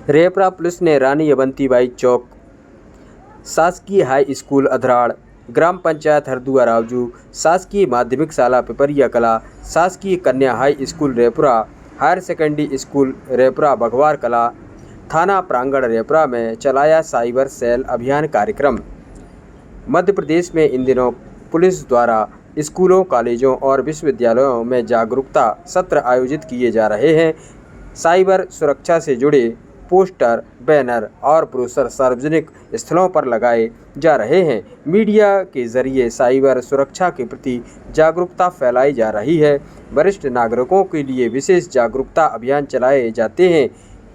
रेपरा police ने रानी अवंतीबाई चौक, शासकीय हाई स्कूल अधराड़, ग्राम पंचायत हरदुआ रावजू, शासकीय माध्यमिक शाला पिपरिया कला, शासकीय कन्या high school Repra, higher secondary school Repra Baghwar Kala, थाना प्रांगण रेपरा में चलाया साइबर सेल अभियान कार्यक्रम। मध्य प्रदेश में इन दिनों पुलिस द्वारा स्कूलों, कॉलेजों और विश्वविद्यालयों में जागरूकता सत्र आयोजित किए जा रहे हैं। साइबर सुरक्षा से जुड़े पोस्टर, बैनर और ब्रोशर सार्वजनिक स्थलों पर लगाए जा रहे हैं। मीडिया के जरिए साइबर सुरक्षा के प्रति जागरूकता फैलाई जा रही है। वरिष्ठ नागरिकों के लिए विशेष जागरूकता अभियान चलाए जाते हैं।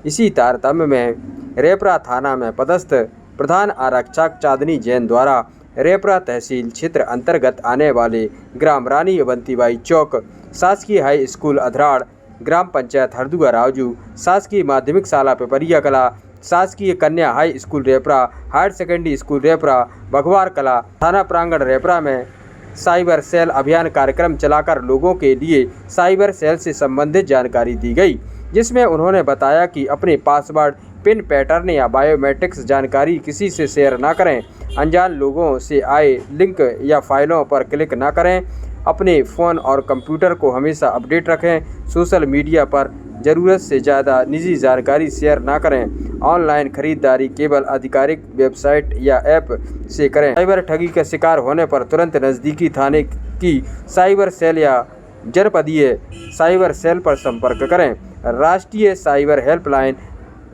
इसी तारतम्य में रेपरा थाना में पदस्थ प्रधान आरक्षक चांदनी जैन द्वारा रेपरा तहसील क्षेत्र अंतर्गत आने वाले ग्राम रानी अवंतीबाई चौक, शासकीय हाई स्कूल अधराड़, ग्राम पंचायत हरदुआ रावजू, शासकीय माध्यमिक शाला पिपरिया कला, शासकीय कन्या high school Repra, higher secondary school Repra Baghwar Kala, थाना प्रांगण रेपरा में साइबर सेल अभियान कार्यक्रम चलाकर लोगों के लिए साइबर सेल से संबंधित जानकारी दी गई, जिसमें उन्होंने बताया कि अपने पासवर्ड, पिन पैटर्न या बायोमेट्रिक्स जानकारी किसी से शेयर ना करें, अनजान लोगों से आए लिंक या फाइलों पर क्लिक ना करें, अपने फ़ोन और कंप्यूटर को हमेशा अपडेट रखें, सोशल मीडिया पर ज़रूरत से ज़्यादा निजी जानकारी शेयर ना करें, ऑनलाइन खरीदारी केवल आधिकारिक वेबसाइट या ऐप से करें, साइबर ठगी का शिकार होने पर तुरंत नज़दीकी थाने की साइबर सेल या जनपदीय साइबर सेल पर संपर्क करें, राष्ट्रीय साइबर हेल्पलाइन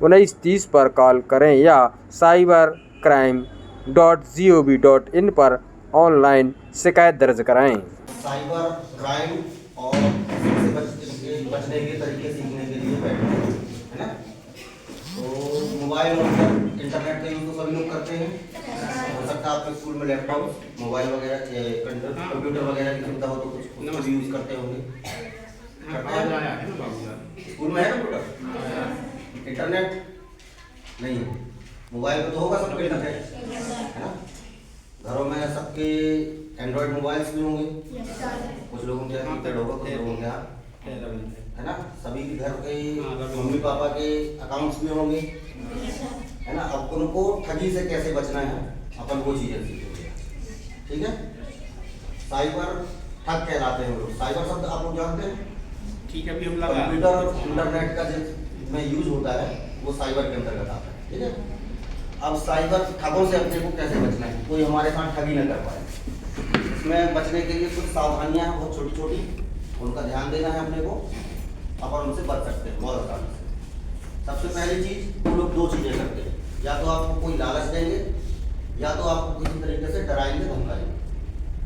1930 पर कॉल करें या cybercrime.gov.in पर ऑनलाइन शिकायत दर्ज कराएं। साइबर क्राइम और इससे बचने के तरीके सीखने के लिए बैठे हैं, है ना। तो मोबाइल और इंटरनेट का यूज़ तो सभी लोग करते हैं। हो सकता है आपके स्कूल में लैपटॉप, मोबाइल वगैरह, कंप्यूटर वगैरह की सुविधा हो तो कुछ यूज़ करते होंगे। स्कूल में है कंप्यूटर, इंटरनेट नहीं है, मोबाइल पे तो होगा सबके लगे, है ना। घरों में सबके एंड्रॉयड मोबाइल्स भी होंगे, कुछ लोगों के यहाँ कीपैड होगा, कुछ लोगों के यहाँ, है ना। सभी के घर के मम्मी पापा के अकाउंट्स भी होंगे, है ना। अब उनको ठगी से कैसे बचना है अपन वो चीज़ें सीखेंगे, ठीक है। साइबर ठग कहलाते हैं लोग। साइबर शब्द आप लोग जानते हैं, ठीक है। अभी हम कंप्यूटर और इंटरनेट का जिसमें यूज होता है वो साइबर के अंतर्गत आता है, ठीक है। अब साइबर ठगों से अपने को कैसे बचना है, कोई हमारे साथ ठगी न कर पाए, इसमें बचने के लिए कुछ सावधानियां हैं, बहुत छोटी छोटी, उनका ध्यान देना है अपने को, अपन उनसे बच सकते हैं बहुत आसानी से। सबसे पहली चीज़, वो लोग दो चीज़ें करते हैं, या तो आपको कोई लालच देंगे या तो आपको किसी तरीके से डराएंगे, धमकाएंगे,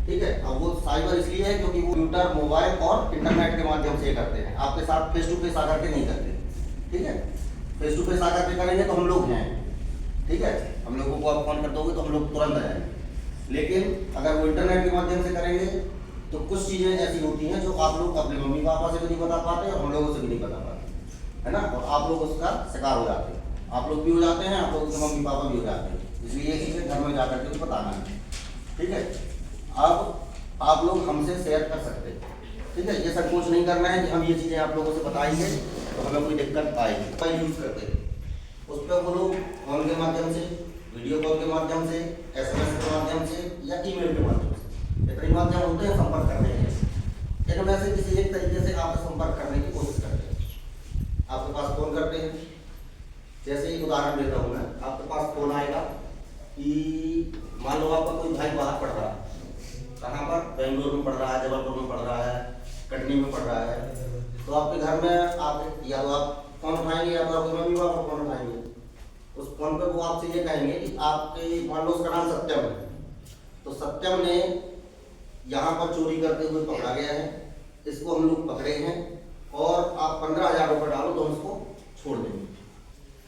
ठीक है। अब वो साइबर इसलिए है क्योंकि वो कंप्यूटर, मोबाइल और इंटरनेट के माध्यम से करते हैं, आपके साथ फेस टू फेस आकर के नहीं करते, ठीक है। फेस टू फेस आकर के करेंगे तो हम लोग हैं, ठीक है, हम लोगों को आप फोन कर दोगे तो हम लोग तुरंत आ जाएंगे। लेकिन अगर वो इंटरनेट के माध्यम से करेंगे तो कुछ चीज़ें ऐसी होती हैं जो आप लोग अपने मम्मी पापा से भी नहीं बता पाते और हम लोगों से भी नहीं बता पाते, है ना। और आप लोग उसका शिकार हो जाते हैं, आप लोग भी हो जाते हैं, आप लोगों के मम्मी पापा भी हो जाते हैं। इसलिए ये चीज़ें घर में जाकर के बताना है, ठीक है। अब आप लोग हमसे शेयर कर सकते हैं, ठीक है। ये संकोच नहीं करना है कि हम ये चीज़ें आप लोगों से बताएंगे तो हमें कोई दिक्कत आएगी। मोबाइल यूज़ करते हैं, उस पर वो लोग फोन के माध्यम से, वीडियो कॉल के माध्यम से, SMS के माध्यम से या ईमेल के माध्यम से, इतने माध्यम होते हैं संपर्क करने के। इनमें से किसी एक तरीके से आप संपर्क करने की कोशिश करते हैं। आपके पास फोन करते हैं, जैसे एक उदाहरण देता हूँ मैं, आपके पास फोन आएगा कि मान लो आपका कोई भाई बाहर पढ़ रहा है, कहाँ पर, बेंगलोर में पढ़ रहा है, जबलपुर में पढ़ रहा है, कटनी में पढ़ रहा है, तो आपके घर में आप या तो आप फोन उठाएंगे या तो आपके मम्मी पापा फोन उठाएंगे। उस फोन पे वो आपसे ये कहेंगे कि आपके, मान लो उसका नाम सत्यम है, तो सत्यम ने यहाँ पर चोरी करते हुए पकड़ा गया है, इसको हम लोग पकड़े हैं और आप 15,000 रुपये डालो तो हम उसको छोड़ देंगे।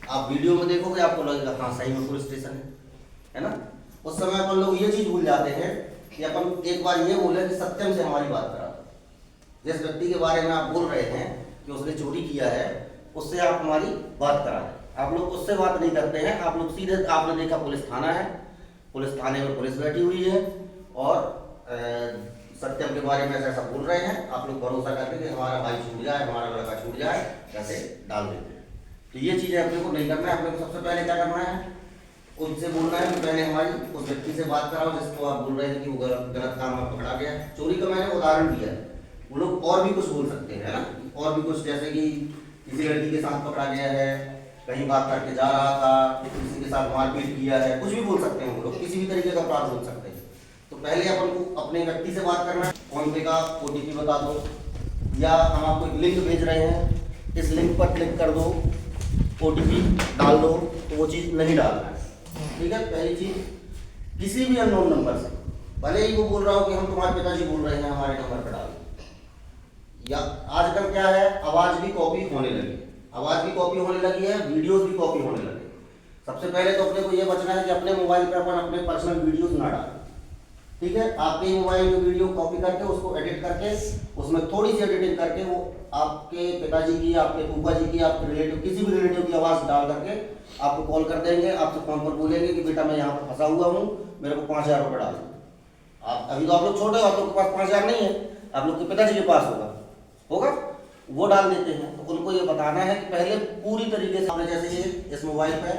आप वीडियो में देखोगे आपको लगेगा हाँ सही में पुलिस स्टेशन है ना। उस समय अपन लोग ये चीज़ भूल जाते हैं कि अपन एक बार ये बोले कि सत्यम से हमारी बात करा, जिस व्यक्ति के बारे में आप बोल रहे हैं कि उसने चोरी किया है, उससे आप हमारी बात करा। आप लोग उससे बात नहीं करते हैं, आप लोग सीधे, आपने देखा पुलिस थाना है, पुलिस थाने में पुलिस बैठी हुई है और सत्यम के बारे में ऐसा बोल रहे हैं, आप लोग भरोसा करके कि हमारा भाई छूट जाए, हमारा लड़का छूट जाए, ऐसे डाल देते हैं, तो ये चीज़ें अपने को नहीं करना है। अपने को सबसे पहले क्या करना है, उनसे बोलना है कि पहले हमारी उस व्यक्ति से बात कराओ जिसको आप बोल रहे थे कि वो गलत काम में पकड़ा गया है। चोरी का मैंने उदाहरण दिया है, वो लोग और भी कुछ बोल सकते हैं, है ना, और भी कुछ, जैसे कि किसी लड़की के साथ पकड़ा गया है, कहीं बात करके जा रहा था, किसी के साथ मारपीट किया है, कुछ भी बोल सकते हैं वो लोग, किसी भी तरीके का अपराध बोल सकते हैं। तो पहले अपन को अपने व्यक्ति से बात करना है, फोन पे का OTP बता दो, या हम आपको एक लिंक भेज रहे हैं, इस लिंक पर क्लिक कर दो, OTP डाल दो, तो वो चीज़ नहीं डालना है। ठीक है, पहली चीज़, किसी भी अननोन नंबर से, भले ही वो बोल रहा हो कि हम तुम्हारे पिताजी बोल रहे हैं, हमारे नंबर पर डाल दो। या आजकल क्या है, आवाज़ भी कॉपी होने लगी, आवाज़ भी कॉपी होने लगी है, वीडियोस भी कॉपी होने लगे। सबसे पहले तो अपने को ये बचना है कि अपने मोबाइल पर अपन अपने पर्सनल वीडियोस ना डालें। ठीक है, आपके मोबाइल में वीडियो कॉपी करके उसको एडिट करके उसमें थोड़ी सी एडिटिंग करके वो आपके पिताजी की, आपके फूफा जी की, आपके रिलेटिव, किसी भी रिलेटिव की आवाज़ डाल करके आपको कॉल कर देंगे, आपसे फोन पर बोलेंगे कि बेटा मैं यहाँ पर फंसा हुआ हूँ, मेरे को 5,000 रुपये डाल दो। आप अभी तो आप लोग छोटे हो, आप लोग के पास 5,000 नहीं है, आप लोग के पिताजी के पास होगा, वो डाल देते हैं। तो उनको ये बताना है कि पहले पूरी तरीके से हमने, जैसे ये इस मोबाइल पे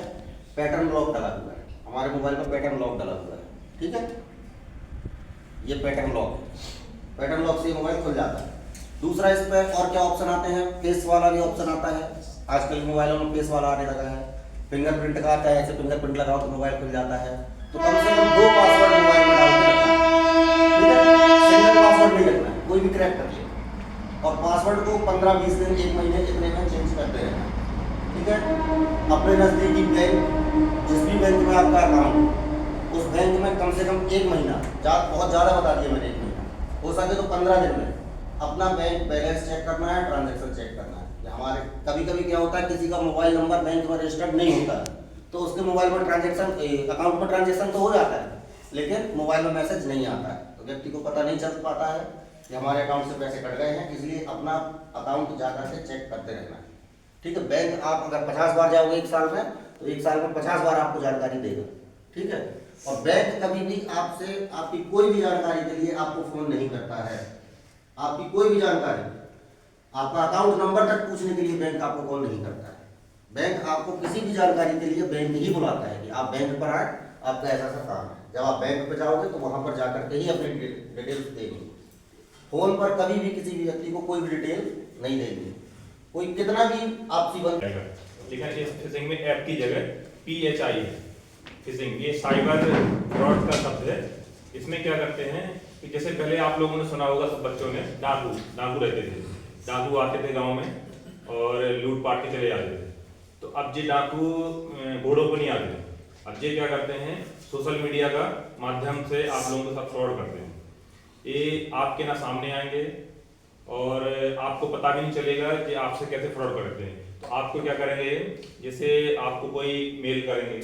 पैटर्न लॉक डाला हुआ है, हमारे मोबाइल पर पैटर्न लॉक डाला हुआ है। ठीक है, ये पैटर्न लॉक से ये मोबाइल खुल जाता है। दूसरा, इस पर और क्या ऑप्शन आते हैं, फेस वाला भी ऑप्शन आता है, आजकल मोबाइलों में फेस वाला आने लगा है, फिंगरप्रिंट का आता है, ऐसे फिंगरप्रिंट लगाओ तो मोबाइल खुल जाता है। तो कम से कम 2 पासवर्ड मोबाइल में डाल के रखना है। ठीक है, सिंगल पासवर्ड नहीं रखना है, कोई भी क्रैक कर ले, और पासवर्ड को 15-20 दिन, 1 महीने इतने में चेंज करते रहना। ठीक है, अपने नज़दीकी बैंक, जिस भी बैंक में आपका अकाउंट, उस बैंक में कम से कम 1 महीना, बहुत ज़्यादा बता दिया मैंने, 1 महीना हो सके तो 15 दिन में अपना बैंक बैलेंस चेक करना है, ट्रांजैक्शन चेक करना है। हमारे कभी कभी क्या होता है, किसी का मोबाइल नंबर बैंक में रजिस्टर्ड नहीं होता है, तो उसके मोबाइल में ट्रांजैक्शन, अकाउंट में ट्रांजैक्शन तो हो जाता है, लेकिन मोबाइल में मैसेज नहीं आता है, तो व्यक्ति को पता नहीं चल पाता है कि हमारे अकाउंट से पैसे कट गए हैं। इसलिए अपना अकाउंट जाकर के चेक करते रहना है। ठीक है, बैंक आप अगर 50 बार जाओगे 1 साल में, तो 1 साल में 50 बार आपको जानकारी देगा। ठीक है, और बैंक कभी भी आपसे आपकी कोई भी जानकारी के लिए आपको फोन नहीं करता है। आपकी कोई भी जानकारी, आपका अकाउंट नंबर तक पूछने के लिए बैंक आपको कॉल नहीं करता है। बैंक आपको किसी भी जानकारी के लिए बैंक ही बुलाता है कि आप बैंक पर आए, आपका ऐसा सा काम है। जब आप बैंक पर जाओगे तो वहां पर जाकर के ही अपनी डिटेल्स देंगे। फोन पर कभी भी किसी भी व्यक्ति को कोई भी डिटेल नहीं देंगे, कोई कितना भी आपसी बन। लेकिन इस फिशिंग में ऐप की जगह PHI है फिशिंग, ये साइबर फ्रॉड का शब्द है। इसमें क्या करते हैं कि जैसे पहले आप लोगों ने सुना होगा, सब बच्चों ने, डाकू रहते थे, डाकू आते थे गांव में और लूट पाट के चले जाते थे। तो अब ये डाकू घोड़ों को नहीं आते, अब ये क्या करते हैं, सोशल मीडिया का माध्यम से आप लोगों के साथ फ्रॉड करते हैं। ये आपके ना सामने आएंगे और आपको पता भी नहीं चलेगा कि आपसे कैसे फ्रॉड करते हैं। तो आपको क्या करेंगे, जैसे आपको कोई मेल करेंगे,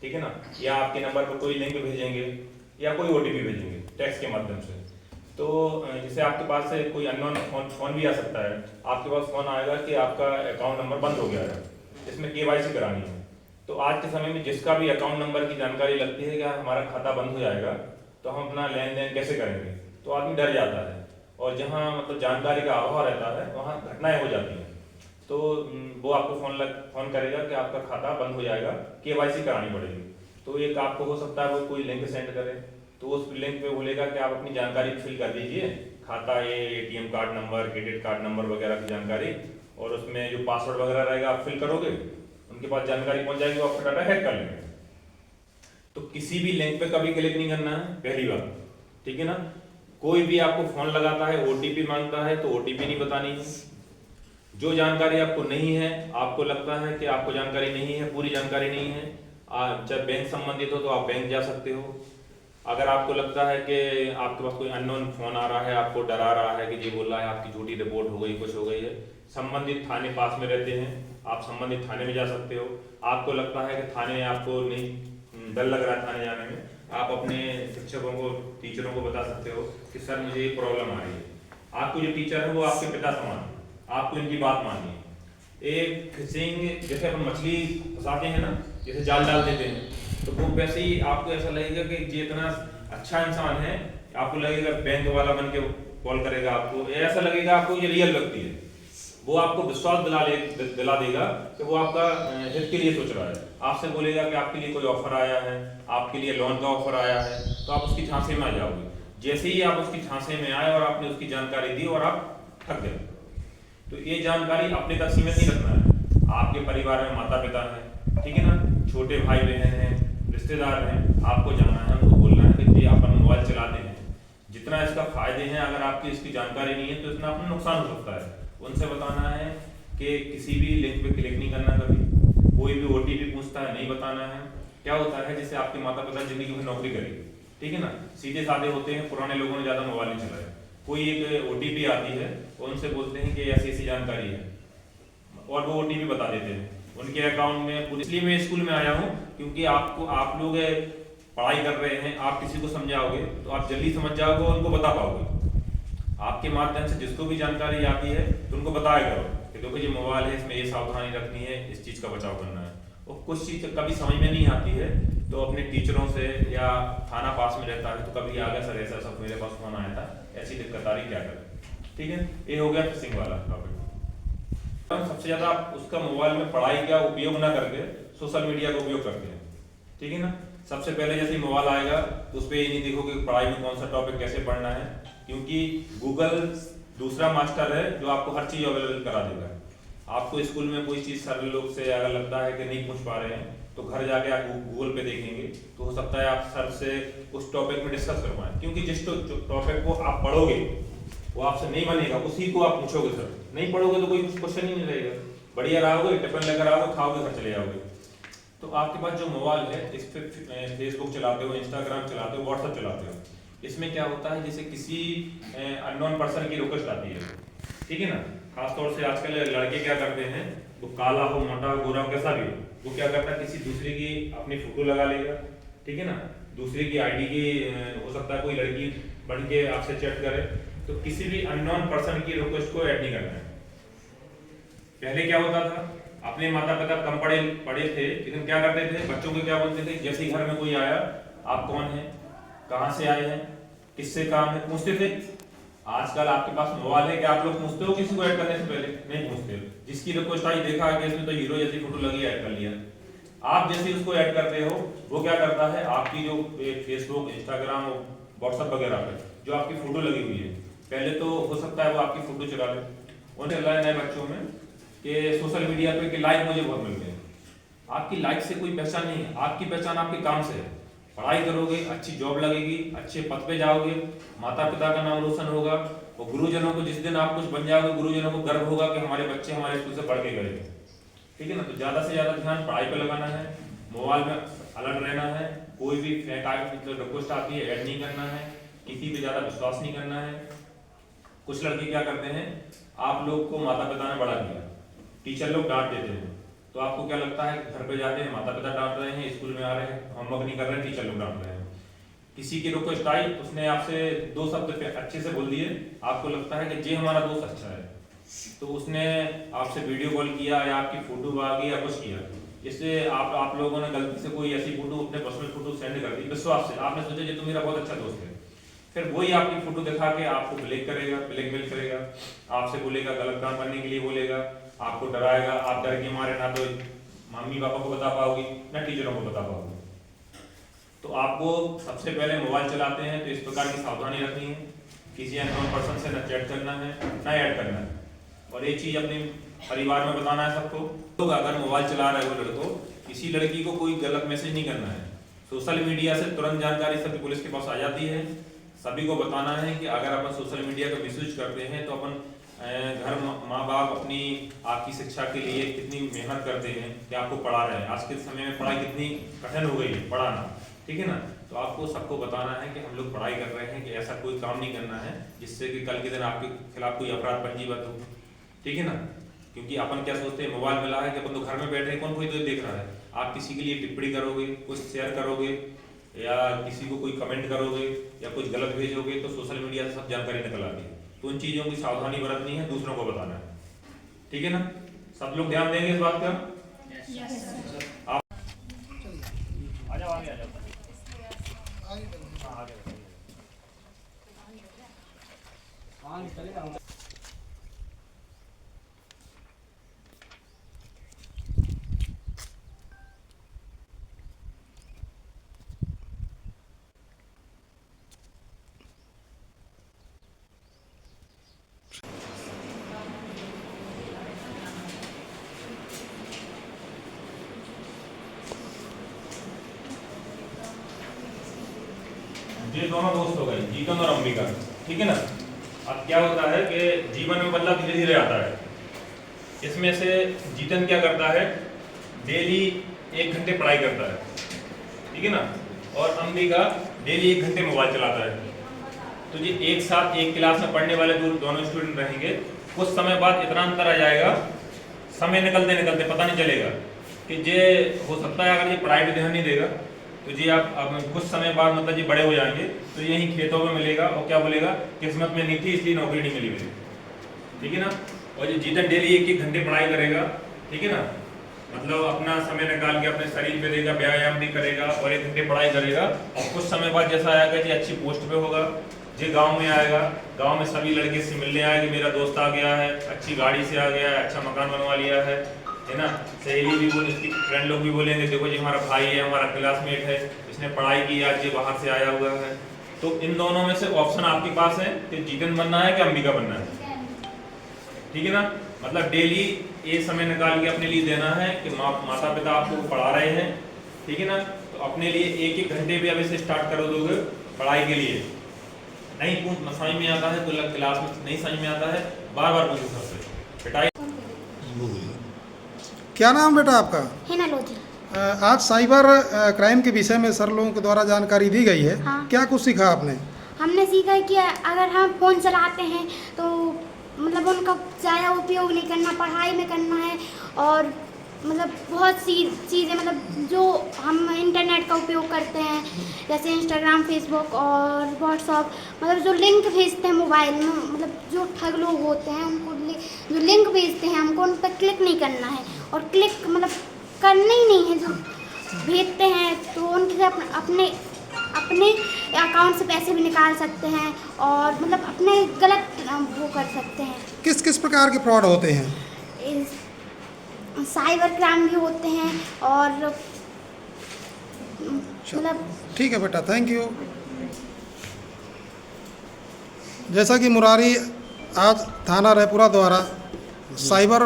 ठीक है ना, या आपके नंबर पर कोई लिंक भेजेंगे या कोई OTP भेजेंगे टेक्स्ट के माध्यम से। तो जैसे आपके पास से कोई अननोन फोन भी आ सकता है, आपके पास फोन आएगा कि आपका अकाउंट नंबर बंद हो गया है, इसमें KYC करानी है। तो आज के समय में जिसका भी अकाउंट नंबर की जानकारी लगती है कि हमारा खाता बंद हो जाएगा तो हम अपना लेन देन कैसे करेंगे, तो आदमी डर जाता है। और जहाँ मतलब जानकारी का अभाव रहता है वहाँ घटनाएं हो जाती हैं। तो वो आपको फोन करेगा कि आपका खाता बंद हो जाएगा, KYC करानी पड़ेगी। तो एक आपको हो सकता है वो कोई लिंक सेंड करे, तो उस लिंक पे बोलेगा कि आप अपनी जानकारी फिल कर दीजिए, खाता, ये ATM card number, credit card number वगैरह की जानकारी, और उसमें जो पासवर्ड वगैरह रहेगा आप फिल करोगे, उनके पास जानकारी पहुंच जाएगी, वो आपका डाटा हैक कर लेंगे। तो किसी भी लिंक पे कभी क्लिक नहीं करना है, पहली बात, ठीक है ना। कोई भी आपको फोन लगाता है, OTP मांगता है, तो OTP नहीं बतानी है। जो जानकारी आपको नहीं है, आपको लगता है कि आपको जानकारी नहीं है, पूरी जानकारी नहीं है, जब बैंक संबंधित हो तो आप बैंक जा सकते हो। अगर आपको लगता है कि आपके पास कोई अननोन फोन आ रहा है, आपको डरा रहा है कि ये बोल रहा है आपकी झूठी रिपोर्ट हो गई, कुछ हो गई है, संबंधित थाने पास में रहते हैं, आप संबंधित थाने में जा सकते हो। आपको लगता है कि थाने आपको नहीं, डर लग रहा है थाने जाने में, आप अपने शिक्षकों को, टीचरों को बता सकते हो कि सर मुझे ये प्रॉब्लम आ रही है। आपको जो टीचर है वो आपके पिता समान है, आपको इनकी बात माननी है। एक फिशिंग, जैसे अपन मछली फंसाते हैं ना, जैसे जाल डाल देते हैं, तो वो वैसे ही आपको ऐसा लगेगा कि ये इतना अच्छा इंसान है, आपको लगेगा बैंक वाला बन के कॉल करेगा आपको, ऐसा लगेगा आपको ये रियल व्यक्ति है। वो आपको विश्वास दिला देगा कि वो आपका हित के लिए सोच रहा है। आपसे बोलेगा कि आपके लिए कोई ऑफर आया है, आपके लिए लोन का ऑफर आया है, तो आप उसकी झांसे में आ जाओगे। जैसे ही आप उसकी झांसे में आए और आपने उसकी जानकारी दी और आप ठग गए, तो ये जानकारी अपने तक सीमित नहीं रखना है। आपके परिवार में माता पिता हैं, ठीक है ना, छोटे भाई बहन हैं, रिश्तेदार हैं, आपको जाना है, उनको बोलना है कि ये अपन मोबाइल चलाते हैं, जितना इसका फायदे हैं, अगर आपकी इसकी जानकारी नहीं है तो इतना अपना नुकसान हो सकता है। उनसे बताना है कि किसी भी लिंक पे क्लिक नहीं करना, कभी कोई भी ओटीपी पूछता है नहीं बताना है। क्या होता है, जैसे आपके माता पिता जिंदगी में नौकरी करेगी, ठीक है ना, सीधे साधे होते हैं, पुराने लोगों ने ज्यादा मोबाइल नहीं चलाया, कोई एक ओटीपी आती है, उनसे बोलते हैं कि ऐसी ऐसी जानकारी है और वो ओटीपी बता देते हैं उनके अकाउंट में। इसलिए मैं स्कूल में आया हूँ क्योंकि आप लोग पढ़ाई कर रहे हैं, आप किसी को समझाओगे तो आप जल्दी समझ जाओगे और उनको बता पाओगे। आपके माध्यम से जिसको भी जानकारी आती है तो उनको बताया करो कि देखो ये मोबाइल है, इसमें ये सावधानी रखनी है, इस चीज़ का बचाव करना है। और कुछ चीज़ कभी समझ में नहीं आती है तो अपने टीचरों से, या थाना पास में रहता है तो कभी आ गया सर ऐसा सब मेरे पास फोन आया था, ऐसी दिक्कत आ रही, क्या करें। ठीक है, ये हो गया फिशिंग वाला टॉपिक। सबसे ज्यादा आप उसका मोबाइल में पढ़ाई का उपयोग ना करके सोशल मीडिया का उपयोग करते हैं, ठीक है ना। सबसे पहले जैसे मोबाइल आएगा तो उस पर ये नहीं देखो कि पढ़ाई में कौन सा टॉपिक कैसे पढ़ना है, क्योंकि गूगल दूसरा मास्टर है जो आपको हर चीज अवेलेबल करा देगा। आपको स्कूल में कोई चीज सर लोग से अगर लगता है कि नहीं पूछ पा रहे हैं तो घर जाके आप गूगल पे देखेंगे तो हो सकता है आप सर से उस टॉपिक में डिस्कस कर पाए, क्योंकि जिस टॉपिक को आप पढ़ोगे वो आपसे नहीं बनेगा, उसी को आप पूछोगे सर। नहीं पढ़ोगे तो कोई क्वेश्चन ही नहीं रहेगा, बढ़िया रहोगे, टिफिन लेकर आओगे, खाओगे, घर चले जाओगे। तो आपके पास जो मोबाइल है इस पे फेसबुक चलाते हो, इंस्टाग्राम चलाते हो, व्हाट्सएप चलाते हो, इसमें क्या होता है जैसे किसी अननोन पर्सन की रिक्वेस्ट आती है, ठीक है ना। खासतौर से आजकल लड़के क्या करते हैं, वो काला हो, मोटा हो, गोरा हो, कैसा भी हो, वो क्या करता है किसी दूसरे की अपनी फोटो लगा लेगा, ठीक है ना, दूसरे की आईडी की, हो सकता है कोई लड़की बन के आपसे चैट करे, तो किसी भी अननोन पर्सन की रिक्वेस्ट को ऐड नहीं करना है। पहले क्या होता था, अपने माता पिता कम पढ़े थे लेकिन क्या करते थे, बच्चों को क्या बोलते थे, जैसे ही घर में कोई आया, आप कौन है, कहाँ से आए हैं, किससे काम है, पूछते थे। आजकल आपके पास मोबाइल है, क्या आप लोग पूछते हो किसी को ऐड करने से पहले? नहीं पूछते हो। जिसकी रिक्वेस्ट आई, देखा कि इसमें तो हीरो जैसी फोटो लगी, ऐड कर लिया। आप जैसे उसको ऐड करते हो, वो क्या करता है, आपकी जो फेसबुक, इंस्टाग्राम, व्हाट्सएप वगैरह पे जो आपकी फोटो लगी हुई है, पहले तो हो सकता है वो आपकी फोटो चुरा ले। उन्हें नए बच्चों में कि सोशल मीडिया पे कि लाइक मुझे बहुत मिल गए। आपकी लाइक से कोई पहचान नहीं है, आपकी पहचान आपके काम से है। पढ़ाई करोगे, अच्छी जॉब लगेगी, अच्छे पद पे जाओगे, माता पिता का नाम रोशन होगा, और गुरुजनों को जिस दिन आप कुछ बन जाओगे, गुरुजनों को गर्व होगा कि हमारे बच्चे हमारे स्कूल से पढ़ के गए, ठीक है ना। तो ज्यादा से ज्यादा ध्यान पढ़ाई पे लगाना है, मोबाइल में अलर्ट रहना है, कोई भी रिक्वेस्ट आती है ऐड नहीं करना है, किसी पे ज्यादा विश्वास नहीं करना है। कुछ लड़के क्या करते हैं, आप लोग को माता पिता ने बड़ा किया, टीचर लोग डांट देते हैं, तो आपको क्या लगता है, घर पे जाते हैं माता पिता डांट रहे हैं, स्कूल में आ रहे हैं, होमवर्क नहीं कर रहे हैं, टीचर लोग डांट रहे हैं। किसी की रिक्वेस्ट आई, उसने आपसे 2 शब्द अच्छे से बोल दिए, आपको लगता है कि ये हमारा दोस्त अच्छा है, तो उसने आपसे वीडियो कॉल किया या आपकी फोटो आ गई या कुछ किया, इससे आप लोगों ने गलती से कोई ऐसी फोटो, अपने पर्सनल फोटो सेंड कर दी विश्वास से, आपने सोचा ये तो मेरा बहुत अच्छा दोस्त है, फिर वही आपकी फोटो दिखा के आपको ब्लैकमेल करेगा, आपसे बोलेगा, गलत काम करने के लिए बोलेगा, आपको डराएगा, आप डर के मारे ना तो मम्मी पापा को बता पाओगी ना टीचरों को बता पाओगे। तो आपको सबसे पहले मोबाइल चलाते हैं तो इस प्रकार की सावधानी रखनी है, किसी अननोन पर्सन से न चैट करना है, ना ऐड करना है, और एक चीज अपने परिवार में बताना है सबको। तो अगर मोबाइल चला रहे हो लड़को, किसी लड़की को कोई गलत मैसेज नहीं करना है। सोशल मीडिया से तुरंत जानकारी सभी पुलिस के पास आ जाती है। सभी को बताना है कि अगर अपन सोशल मीडिया का मिसयूज करते हैं तो अपन घर माँ बाप अपनी आपकी शिक्षा के लिए कितनी मेहनत करते हैं कि आपको पढ़ा रहे हैं। आज के समय में पढ़ाई कितनी कठिन हो गई है पढ़ाना, ठीक है ना। तो आपको सबको बताना है कि हम लोग पढ़ाई कर रहे हैं, कि ऐसा कोई काम नहीं करना है जिससे कि कल के दिन आपके खिलाफ कोई अपराध पंजीबद्ध हो, ठीक है ना। क्योंकि अपन क्या सोचते हैं, मोबाइल मिला है कि अपन तो घर में बैठे हैं, कौन कोई तो देख रहा है। आप किसी के लिए टिप्पणी करोगे, कुछ शेयर करोगे या किसी को कोई कमेंट करोगे या कुछ गलत भेजोगे तो सोशल मीडिया से सब जानकारी निकल आती है। तो उन चीजों की सावधानी बरतनी है, दूसरों को बताना है, ठीक है ना। सब लोग ध्यान देंगे इस बात का। आप आ जाओ, आगे आ जाओ। ये दोनों दोस्त हो गए, जीतन और अंबिका, ठीक है ना। अब क्या होता है कि जीवन में बदलाव धीरे धीरे आता है। इसमें से जीतन क्या करता है, डेली 1 घंटे पढ़ाई करता है, ठीक है ना, और अंबिका डेली 1 घंटे मोबाइल चलाता है। तो ये एक साथ एक क्लास में पढ़ने वाले दोनों स्टूडेंट रहेंगे, कुछ समय बाद इतना अंतर आ जाएगा, समय निकलते निकलते पता नहीं चलेगा कि ये हो सकता है अगर ये पढ़ाई पे ध्यान नहीं देगा तो जी आप अब कुछ समय बाद मतलब ये बड़े हो जाएंगे तो यही खेतों में मिलेगा और क्या बोलेगा, किस्मत में नहीं थी इसलिए नौकरी नहीं मिली मुझे, ठीक है ना। और ये जीतन डेली 1-1 घंटे पढ़ाई करेगा, ठीक है ना, मतलब अपना समय निकाल के अपने शरीर पे देगा, व्यायाम भी करेगा और 1 घंटे पढ़ाई करेगा। और कुछ समय बाद जैसा आएगा जी अच्छी पोस्ट पे होगा, जी गांव में आएगा, गांव में सभी लड़के से मिलने आएंगे, मेरा दोस्त आ गया है, अच्छी गाड़ी से आ गया है, अच्छा मकान बनवा लिया है ना। सहेली भी बोले, इसकी फ्रेंड लोग भी बोलेंगे देखो जी हमारा भाई है, हमारा क्लासमेट है, इसने पढ़ाई की, आज ये बाहर से आया हुआ है। तो इन दोनों में से ऑप्शन आपके पास है कि जीतन बनना है कि अंबिका बनना है, ठीक है ना। मतलब डेली ये समय निकाल के अपने लिए देना है कि माता पिता आपको पढ़ा रहे हैं, ठीक है ना, तो अपने लिए 1-1 घंटे भी अभी से स्टार्ट कर दोगे पढ़ाई के लिए। नहीं कुछ समझ में आता है तो क्लास में नहीं समझ में आता है, बार बार पूछो सबसे बेटा। क्या नाम बेटा आपका? हिना लोधी। आज साइबर क्राइम के विषय में सर लोगों के द्वारा जानकारी दी गई है। हाँ। क्या कुछ सीखा आपने? हमने सीखा है कि अगर हम फ़ोन चलाते हैं तो मतलब उनका ज़्यादा उपयोग नहीं करना, पढ़ाई में करना है। और मतलब बहुत सी चीज़ें मतलब जो हम इंटरनेट का उपयोग करते हैं जैसे इंस्टाग्राम, फेसबुक और व्हाट्सअप, मतलब जो लिंक भेजते हैं मोबाइल में, मतलब जो ठग लोग होते हैं उनको जो लिंक भेजते हैं हमको उन पर क्लिक नहीं करना है। और क्लिक मतलब करना ही नहीं है, जो भेजते हैं तो उनके अपने अपने अकाउंट से पैसे भी निकाल सकते हैं और मतलब अपने गलत वो कर सकते हैं। किस किस प्रकार के फ्रॉड होते हैं? साइबर क्राइम भी होते हैं और मतलब ठीक है बेटा, थैंक यू। जैसा कि मुरारी आज थाना रायपुरा द्वारा साइबर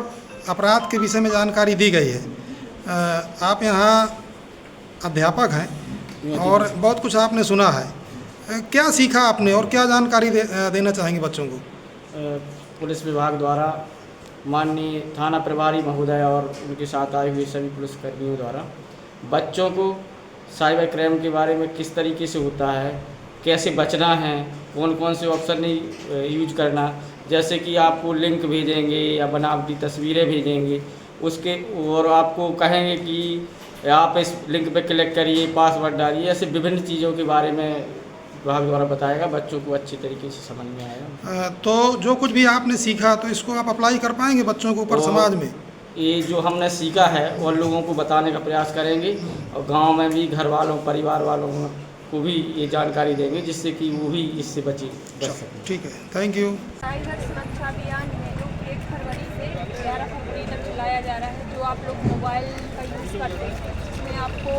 अपराध के विषय में जानकारी दी गई है। आप यहाँ अध्यापक हैं और बहुत कुछ आपने सुना है, क्या सीखा आपने और क्या जानकारी देना चाहेंगे बच्चों को? पुलिस विभाग द्वारा माननीय थाना प्रभारी महोदय और उनके साथ आए हुए सभी पुलिसकर्मियों द्वारा बच्चों को साइबर क्राइम के बारे में किस तरीके से होता है, कैसे बचना है, कौन कौन से ऑप्शन यूज करना, जैसे कि आपको लिंक भेजेंगे या बनावटी तस्वीरें भेजेंगे उसके और आपको कहेंगे कि आप इस लिंक पे क्लिक करिए, पासवर्ड डालिए, ऐसे विभिन्न चीज़ों के बारे में विभाग द्वारा बताएगा, बच्चों को अच्छी तरीके से समझ में आएगा। तो जो कुछ भी आपने सीखा तो इसको आप अप्लाई कर पाएंगे बच्चों के ऊपर समाज में? ये जो हमने सीखा है और लोगों को बताने का प्रयास करेंगे और गांव में भी घर वालों, परिवार वालों को भी ये जानकारी देंगे जिससे कि वो भी इससे बच सकें। ठीक है, थैंक यू। साइबर सुरक्षा अभियान है जो 1 फरवरी से 11 फरवरी तक चलाया जा रहा है। जो आप लोग मोबाइल का यूज़ करते हैं उसमें आपको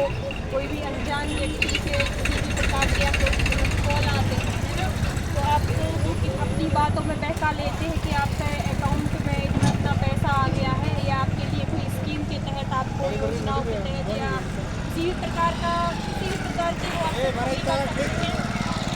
कोई भी अनजान व्यक्ति से किसी भी प्रकार के आप लोग कॉल आते हैं, है ना, तो आपको अपनी बातों में बहका लेते हैं कि आपका अकाउंट में इतना पैसा आ गया है या आपके लिए कोई स्कीम के तहत आपको योजनाओं के तहत या किसी भी प्रकार की वो आपको ठगी कर सकते हैं,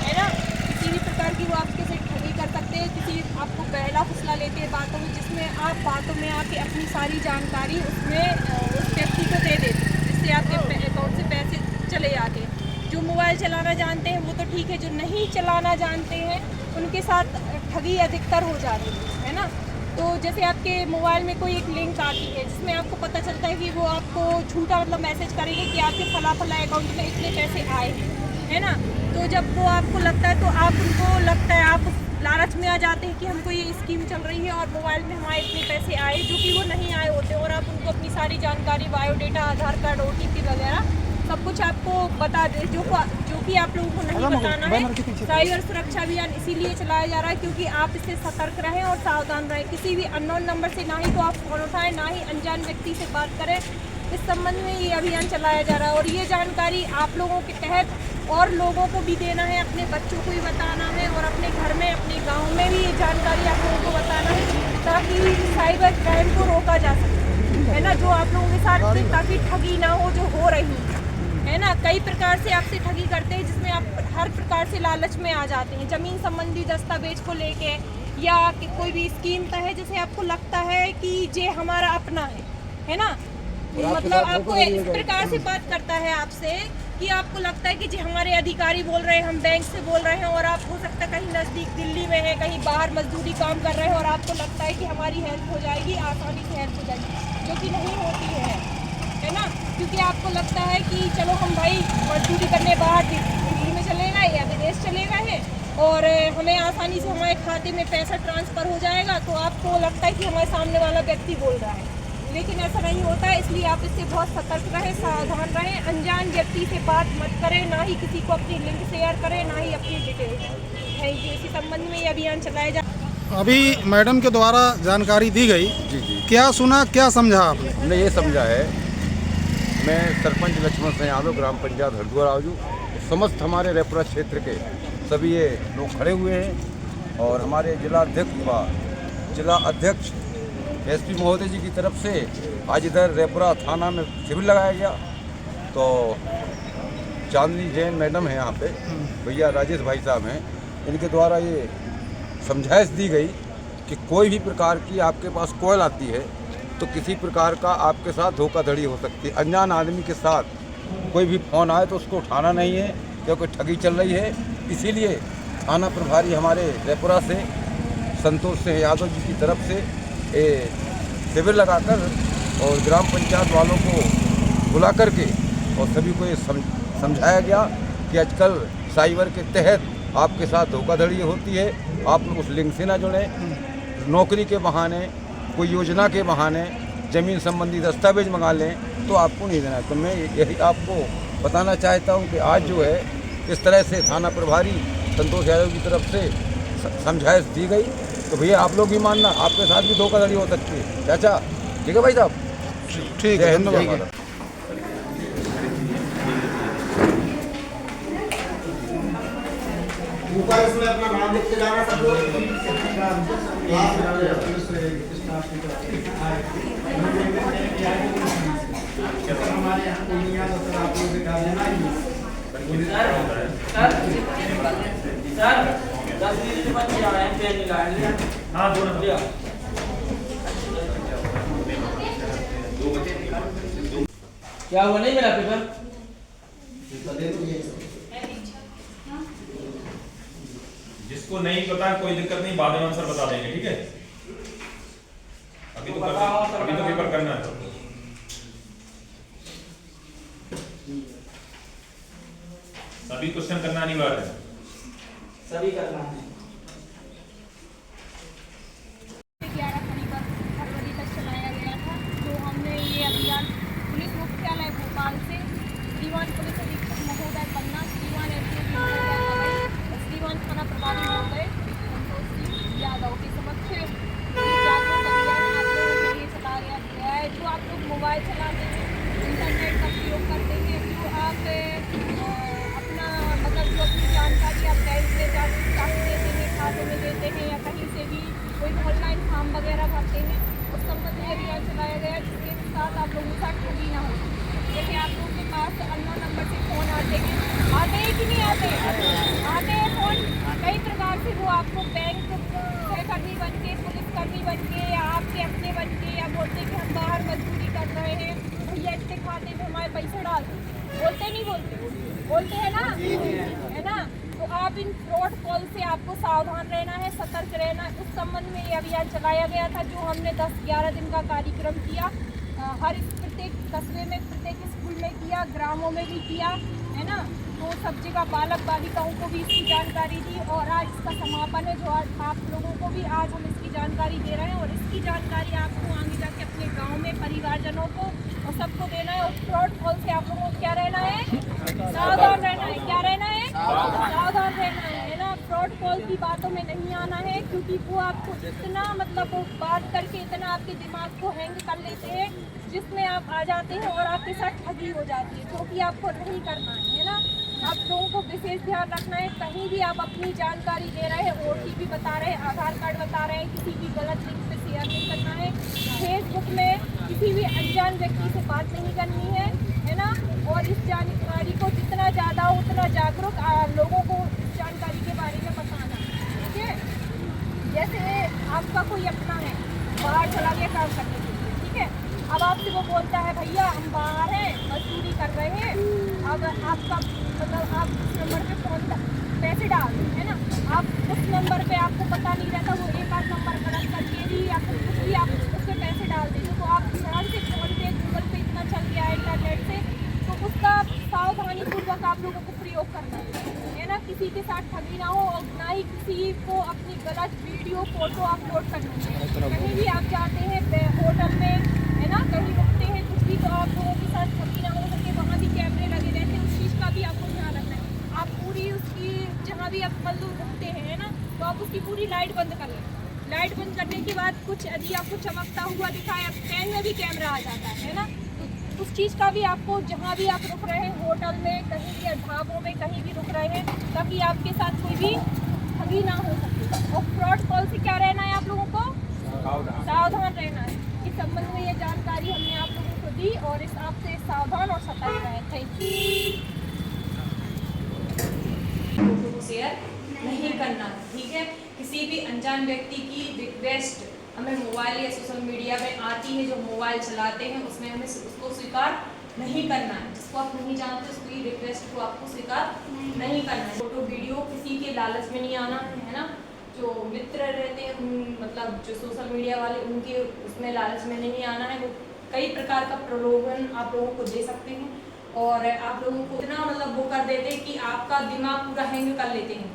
है ना, किसी भी प्रकार की वो आपके से ठगी कर सकते हैं। किसी आपको बहला फुसला लेते हैं बातों में, जिसमें आप बातों में आके अपनी सारी जानकारी उसमें उस व्यक्ति को दे देते हैं जिससे आपके अकाउंट से पैसे चले जाते हैं। जो मोबाइल चलाना जानते हैं वो तो ठीक है, जो नहीं चलाना जानते हैं उनके साथ ठगी अधिकतर हो जाती है ना। तो जैसे आपके मोबाइल में कोई एक लिंक आती है जिसमें आपको पता चलता है कि वो आपको झूठा मतलब मैसेज करेंगे कि आपके फला अकाउंट में इतने पैसे आए हैं, है ना। तो जब वो आपको लगता है तो आप उनको लगता है आप लालच में आ जाते हैं कि हमको ये स्कीम चल रही है और मोबाइल में हमारे इतने पैसे आए, जो कि वो नहीं आए होते। और आप उनको अपनी सारी जानकारी, बायोडेटा, आधार कार्ड, OTP वगैरह सब कुछ आपको बता दे, जो कि आप लोगों को नहीं बताना है। साइबर सुरक्षा अभियान इसीलिए चलाया जा रहा है क्योंकि आप इससे सतर्क रहें और सावधान रहें। किसी भी अननोन नंबर से ना ही तो आप फ़ोन उठाएं, ना ही अनजान व्यक्ति से बात करें। इस संबंध में ये अभियान चलाया जा रहा है और ये जानकारी आप लोगों के तहत और लोगों को भी देना है, अपने बच्चों को भी बताना है और अपने घर में, अपने गाँव में भी ये जानकारी आप लोगों को बताना है ताकि साइबर क्राइम को रोका जा सके, है ना, जो आप लोगों के साथ ताकि ठगी ना हो जो हो रही है ना। ना, कई प्रकार से आपसे ठगी करते हैं, जिसमें आप हर प्रकार से लालच में आ जाते हैं। ज़मीन संबंधी दस्तावेज को लेके या कि कोई भी स्कीम है जैसे आपको लगता है कि ये हमारा अपना है ना, मतलब आपको इस प्रकार से बात करता है आपसे कि आपको लगता है कि जी हमारे अधिकारी बोल रहे हैं, हम बैंक से बोल रहे हैं, और आप हो सकता है कहीं नज़दीक दिल्ली में है, कहीं बाहर मजदूरी काम कर रहे हैं, और आपको लगता है कि हमारी हेल्प हो जाएगी, आसानी से हेल्प हो जाएगी, जो कि नहीं होती है ना। क्योंकि आपको लगता है कि चलो हम भाई मजदूरी करने बाहर दिल्ली में चले गए या विदेश चले गए हैं और हमें आसानी से हमारे खाते में पैसा ट्रांसफ़र हो जाएगा, तो आपको लगता है कि हमारे सामने वाला व्यक्ति बोल रहा है, लेकिन ऐसा नहीं होता है। इसलिए आप इससे बहुत सतर्क रहें, सावधान रहें, अनजान व्यक्ति से बात मत करें, ना ही किसी को अपनी लिंक शेयर करें, ना ही अपनी डिटेल। Thank you. इसी संबंध में ये अभियान चलाया जा। अभी मैडम के द्वारा जानकारी दी गई, जी। क्या सुना, क्या समझा आपने? हमने ये समझा है, मैं सरपंच लक्ष्मण सिंह यादव, ग्राम पंचायत हरदुआ रावजू, समस्त हमारे रेपुरा क्षेत्र के सभी ये लोग खड़े हुए हैं और हमारे जिला अध्यक्ष एसपी महोदय जी की तरफ से आज इधर रेपुरा थाना में शिविर लगाया गया। तो चांदनी जैन मैडम है यहाँ पे, भैया राजेश भाई साहब हैं, इनके द्वारा ये समझाइश दी गई कि कोई भी प्रकार की आपके पास कॉल आती है तो किसी प्रकार का आपके साथ धोखाधड़ी हो सकती है। अनजान आदमी के साथ कोई भी फ़ोन आए तो उसको उठाना नहीं है, क्योंकि ठगी चल रही है। इसीलिए थाना प्रभारी हमारे रेपुरा से संतोष सिंह यादव जी की तरफ से शिविर लगाकर और ग्राम पंचायत वालों को बुला करके और सभी को ये समझाया गया कि आजकल साइबर के तहत आपके साथ धोखाधड़ी होती है। आप उस लिंक से ना जुड़ें, नौकरी के बहाने, कोई योजना के बहाने ज़मीन संबंधी दस्तावेज मंगा लें तो आपको नहीं देना। तो मैं यही आपको बताना चाहता हूं कि आज जो है इस तरह से थाना प्रभारी संतोष यादव की तरफ से समझाइश दी गई, तो भैया आप लोग भी मानना, आपके साथ भी धोखाधड़ी हो सकती है। चाचा ठीक है भाई साहब, ठीक है, धन्यवाद। ऊपर इसमें अपना नाम लिखते जाना सब लोग। हमारे यहाँ कोई नहीं आता सर, आप लोग दिखा देना ही। सर 10 बच्चे आए हैं, पेन निकाल। हाँ दोनों क्या हुआ, नहीं मेरा पेपर? जिसको नहीं पता कोई दिक्कत नहीं, बाद में आंसर बता देंगे, ठीक है? अभी तो पेपर करना है। सभी क्वेश्चन करना अनिवार्य है, सभी करना है। 11 फरवरी तक चलाया गया था, जो हमने ये अभियान पुलिस मुख्यालय भोपाल से श्रीमान पुलिस अधीक्षक महोदय पन्ना, श्रीमान एसपी महोदय, श्रीमान थाना प्रभारी महोदय संतोष सिंह यादव के समक्ष जागरूक अभियान आप लोगों के लिए चलाया गया है। जो आप लोग मोबाइल चलाते हैं, इंटरनेट का प्रयोग करते हैं, जो आप अपना मतलब जो अपनी जानकारी आप बैंक में जाकर देते हैं, खाते में देते हैं, या कहीं से भी कोई ऑनलाइन फॉर्म वगैरह भरते हैं, उस संबंध में अभियान चलाया गया, जिसके साथ आप लोगों के साथ ठगी ना हो। जैसे आप लोगों के पास अननोन नंबर से फ़ोन आते हैं कि नहीं आते हैं फ़ोन, कई प्रकार से वो आपको बैंक सहकर्मी बन के, पुलिसकर्मी बन के, या आपके अपने बन के, या बोलते कि हम बाहर मजदूरी कर रहे हैं, भैया इसके खाते में हमारे पैसे डाल, बोलते नहीं बोलते हैं ना, है ना। तो आप इन फ्रॉड कॉल से आपको सावधान रहना है, सतर्क रहना है। उस संबंध में ये अभियान चलाया गया था, जो हमने 10-11 दिन का कार्यक्रम किया, हर प्रत्येक कस्बे में, प्रत्येक स्कूल में किया, ग्रामों में भी किया, है ना। तो सब जगह बालक बालिकाओं को भी इसकी जानकारी दी, और आज इसका समापन है, जो आज आप लोगों को भी आज हम इसकी जानकारी दे रहे हैं, और इसकी जानकारी आपको आगे जाके अपने गांव में परिवारजनों को और सबको देना है। और फ्रॉड कॉल से आप लोगों को क्या रहना है, सावधान रहना है। क्या रहना है, सावधान रहना है ना। फ्रॉड कॉल की बातों में नहीं आना है, क्योंकि वो आपको इतना मतलब वो बात करके इतना आपके दिमाग को हैंग कर लेते हैं, जिसमें आप आ जाते हैं और आपके साथ ठगी हो जाती है, जो कि आपको नहीं करना है ना। आप लोगों को विशेष ध्यान रखना है, कहीं भी आप अपनी जानकारी दे रहे हैं, OTP बता रहे हैं, आधार कार्ड बता रहे हैं, किसी भी गलत लिंक पे शेयर नहीं करना है। फेसबुक में किसी भी अनजान व्यक्ति से बात नहीं करनी है ना। और इस जानकारी को काम करने के लिए, ठीक है। अब आपसे वो बोलता है भैया हम बाहर हैं, मजदूरी कर रहे हैं, अब आपका मतलब आप उस नंबर पे फ़ोन पैसे डाल दें, है ना। आप उस नंबर पे आपको पता नहीं रहता, वो एक आध नंबर गलत करके भी या फिर कुछ भी आप उस पर पैसे डाल देंगे, तो आप ध्यान से फ़ोन पे गूगल पे इतना चल गया है इंटरनेट से, तो उसका सावधानीपूर्वक आप लोगों को प्रयोग करना है ना। किसी के साथ ठगी ना हो और ना ही किसी को अपनी गलत वीडियो फोटो अपलोड करनी है। कहीं भी आप जाते हैं होटल में, है ना, कहीं रुकते हैं कुछ भी, तो आप लोगों के साथ ठगी ना हो सके, वहाँ भी कैमरे लगे रहते हैं, उस चीज़ का भी आपको ध्यान रखना है। आप पूरी उसकी जहाँ भी आप मतलब रुकते हैं, है ना, तो आप उसकी पूरी लाइट बंद कर लें। लाइट बंद करने के बाद कुछ यदि आपको चमकता हुआ दिखाए, आप पेन में भी कैमरा आ जाता है ना, तो उस चीज़ का भी आपको जहाँ भी आप रुक रहे हैं, होटल में कहीं भी, ढाबों में कहीं भी रुक रहे हैं, ताकि आपके साथ कोई भी ठगी ना हो सके। और फ्रॉड कॉल से क्या रहना है, आप लोगों को सावधान रहना है। इस संबंध में ये जानकारी हमने आप लोगों को दी और इस आपसे सावधान और सतर्क रहें। Thank you. फोटो को शेयर नहीं करना, ठीक है। किसी भी अनजान व्यक्ति की रिक्वेस्ट हमें मोबाइल या सोशल मीडिया में आती है, जो मोबाइल चलाते हैं उसमें हमें उसको स्वीकार नहीं करना है। जिसको आप नहीं जानते उसकी रिक्वेस्ट को आपको स्वीकार नहीं करना है। फोटो वीडियो किसी के लालच में नहीं आना है ना। जो मित्र रहते हैं मतलब जो सोशल मीडिया वाले, उनके उसमें लालच में नहीं आना है। वो कई प्रकार का प्रलोभन आप लोगों को दे सकते हैं और आप लोगों को इतना मतलब वो कर देते हैं कि आपका दिमाग पूरा हैंग कर लेते हैं,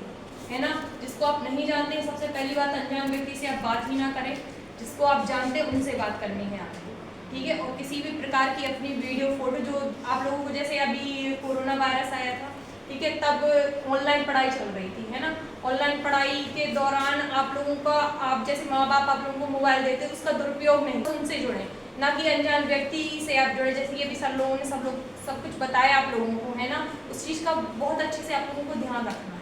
है ना। जिसको आप नहीं जानते, सबसे पहली बात अनजान व्यक्ति से आप बात ही ना करें। जिसको आप जानते हैं उनसे बात करनी है आपको, ठीक है। और किसी भी प्रकार की अपनी वीडियो फोटो जो आप लोगों को, जैसे अभी कोरोना वायरस आया था, ठीक है, तब ऑनलाइन पढ़ाई चल रही थी, है ना। ऑनलाइन पढ़ाई के दौरान आप लोगों का, आप जैसे माँ बाप आप लोगों को मोबाइल देते हैं, उसका दुरुपयोग नहीं, उनसे जुड़े, ना कि अनजान व्यक्ति से आप जुड़े। जैसे ये भी सब लोगों ने सब कुछ बताया आप लोगों को, है ना। उस चीज़ का बहुत अच्छे से आप लोगों को ध्यान रखना।